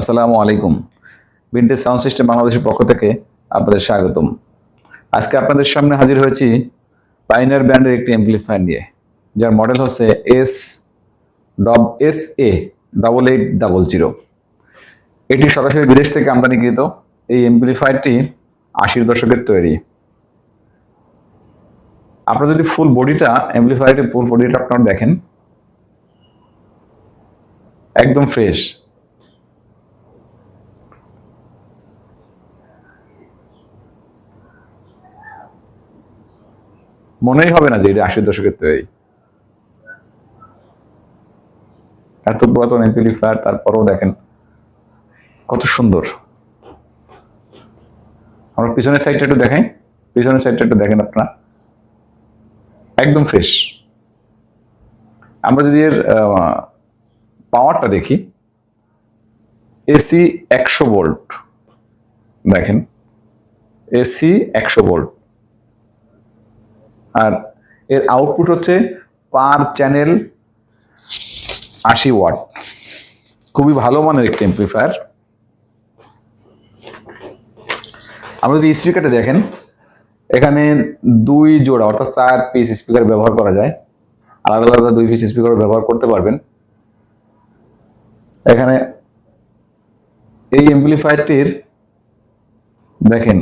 আসসালামু আলাইকুম। Vintage sound system বাংলাদেশের পক্ষ থেকে আপনাদের স্বাগতম। আজকে আপনাদের সামনে হাজির হয়েছি পাইনিয়ার ব্র্যান্ডের একটি অ্যাম্পলিফায়ার নিয়ে, যার মডেল হচ্ছে SA8800। এটি সরাসরি বিদেশ থেকে আমদানিকৃত। এই অ্যাম্পলিফায়ারটি 80-এর দশকের তৈরি। আপনারা যদি ফুল বডিটা আপনারা দেখেন, একদম ফ্রেশ। মনেই হবে না যে এটা 80-এর দশকের তৈরি। এত পুরাতন অ্যাম্পলিফায়ার, তারপরেও দেখেন কত সুন্দর। আমরা পিছনের সাইডটা একটু দেখাই, আপনারা একদম ফ্রেশ। আমরা যদি এর পাওয়ারটা দেখি, AC 100 ভোল্ট। দেখেন, AC 100 ভোল্ট, আর এর আউটপুট হচ্ছে পার চ্যানেল 80 ওয়াট। খুবই ভালো মানের একটি অ্যাম্পলিফায়ার। আমরা যদি স্পিকারটা দেখেন, এখানে 2 জোড়া অর্থাৎ 4 পিস স্পিকার ব্যবহার করা যায়। আলাদা আলাদা 2 পিস স্পিকার ব্যবহার করতে পারবেন। এখানে এই অ্যাম্পলিফায়ারটির দেখেন,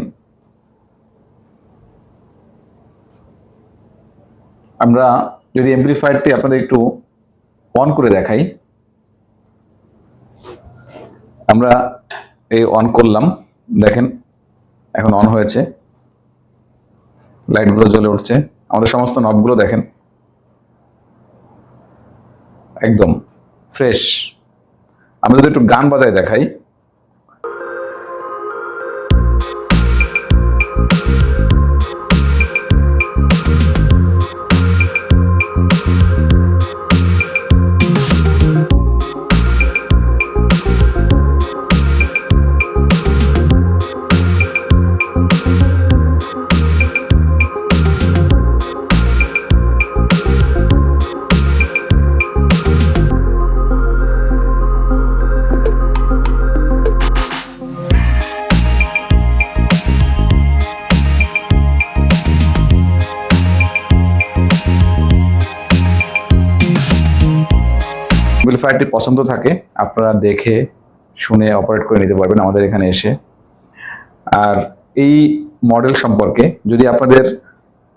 আমরা যদি অ্যাম্পলিফায়ারটি আপনাদের একটু অন করে দেখাই, আমরা এই অন করলাম, দেখেন এখন অন হয়েছে, লাইটগুলো জ্বলে উঠছে। আমাদের সমস্ত নবগুলো দেখেন একদম ফ্রেশ। আমরা যদি একটু গান বাজায় দেখাই, অ্যাম্পলিফায়ারটি পছন্দ থাকে, আপনারা দেখে শুনে অপারেট করে নিতে পারবেন আমাদের এখানে এসে। আর এই মডেল সম্পর্কে যদি আপনাদের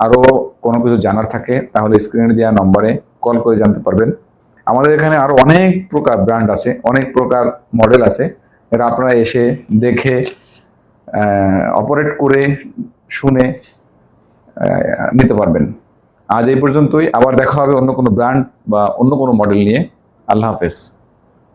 আরও কোনো কিছু জানার থাকে, তাহলে স্ক্রিনে দেওয়া নম্বরে কল করে জানতে পারবেন। আমাদের এখানে আরও অনেক প্রকার ব্র্যান্ড আছে, অনেক প্রকার মডেল আছে, এটা আপনারা এসে দেখে অপারেট করে শুনে নিতে পারবেন। আজ এই পর্যন্তই। আবার দেখা হবে অন্য কোনো ব্র্যান্ড বা অন্য কোনো মডেল নিয়ে। আল্লাহ হাফেজ।